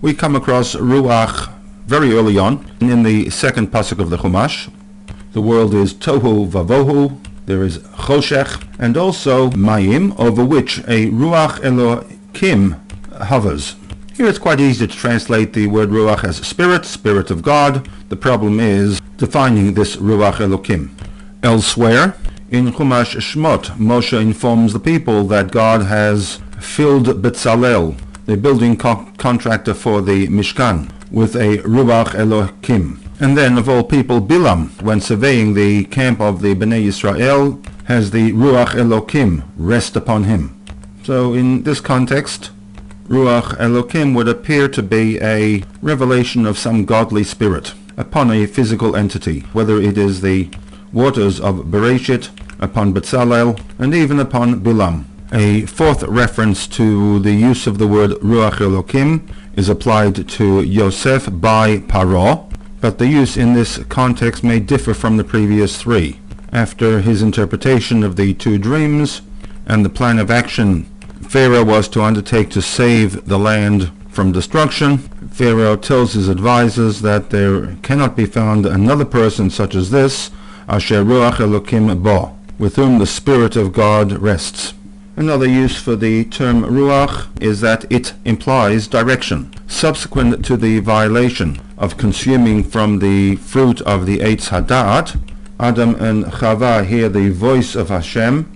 we come across Rooach very early on in the second pasuk of the Chumash. The world is tohu vavohu, there is choshech, and also mayim, over which a Ruach Elokim hovers. Here it's quite easy to translate the word Ruach as spirit, spirit of God. The problem is defining this Ruach Elokim. Elsewhere, in Chumash Shmot, Moshe informs the people that God has filled Betzalel, the building contractor for the Mishkan, with a Ruach Elokim. And then, of all people, Bilam, when surveying the camp of the Bnei Yisrael, has the Ruach Elokim rest upon him. So in this context, Ruach Elokim would appear to be a revelation of some godly spirit upon a physical entity, whether it is the waters of Bereshit, upon Betzalel, and even upon Bilam. A fourth reference to the use of the word Ruach Elokim is applied to Yosef by Paro, but the use in this context may differ from the previous three. After his interpretation of the two dreams and the plan of action Pharaoh was to undertake to save the land from destruction, Pharaoh tells his advisors that there cannot be found another person such as this, Asher Ruach Elokim Bo, with whom the Spirit of God rests. Another use for the term Ruach is that it implies direction. Subsequent to the violation of consuming from the fruit of the Eitz Hada'at, Adam and Chava hear the voice of Hashem,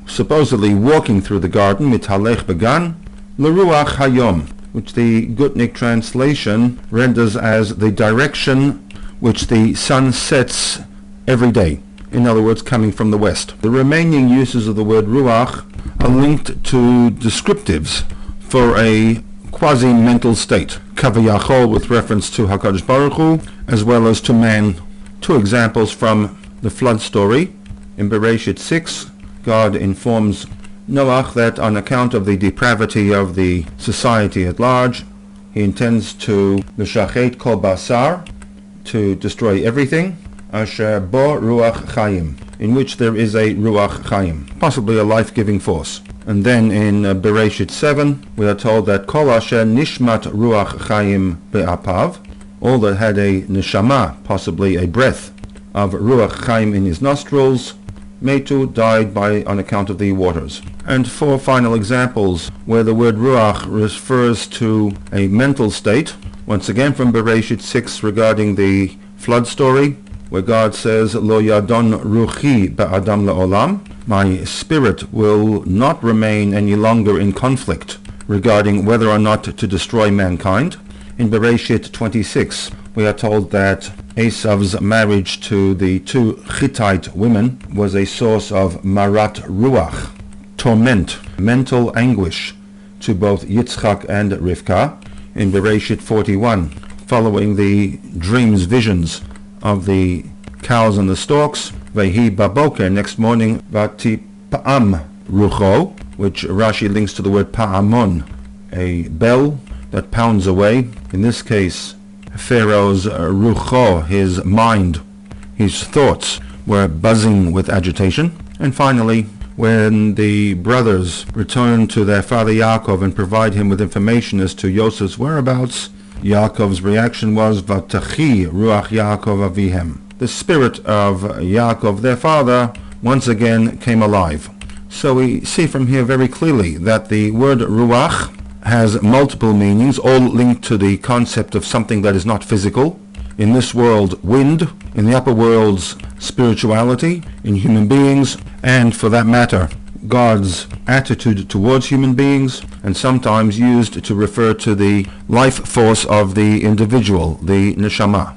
supposedly walking through the garden, mithalech began, l'ruach hayom, which the Gutnick translation renders as the direction which the sun sets every day. In other words, coming from the west. The remaining uses of the word ruach are linked to descriptives for a quasi-mental state. Kaviyachol with reference to HaKadosh Baruch Hu, as well as to man. Two examples from the flood story. In Bereshit 6, God informs Noach that on account of the depravity of the society at large, he intends to l'shachet kol basar, to destroy everything, asher bo ruach chayim, in which there is a ruach chayim, possibly a life-giving force. And then in Bereshit 7, we are told that kol asher nishmat ruach chayim be'apav, all that had a neshama, possibly a breath of ruach chayim in his nostrils, Metu, died on account of the waters. And four final examples where the word Ruach refers to a mental state. Once again from Bereshit 6 regarding the flood story, where God says, Lo yadon ruchi ba'adam la'olam, my spirit will not remain any longer in conflict regarding whether or not to destroy mankind. In Bereshit 26, we are told that Esav's marriage to the two Hittite women was a source of marat ruach, torment, mental anguish, to both Yitzchak and Rivka. In Bereshit 41, following the dreams, visions of the cows and the stalks, Vehi baboker, next morning, Vati pa'am rucho, which Rashi links to the word pa'amon, a bell that pounds away. In this case, Pharaoh's rucho, his mind, his thoughts were buzzing with agitation. And finally, when the brothers returned to their father Yaakov and provide him with information as to Yosef's whereabouts, Yaakov's reaction was, Vatachi ruach Yaakov avihem. The spirit of Yaakov, their father, once again came alive. So we see from here very clearly that the word ruach has multiple meanings, all linked to the concept of something that is not physical. In this world, wind. In the upper worlds, spirituality. In human beings, and for that matter, God's attitude towards human beings, and sometimes used to refer to the life force of the individual, the neshama.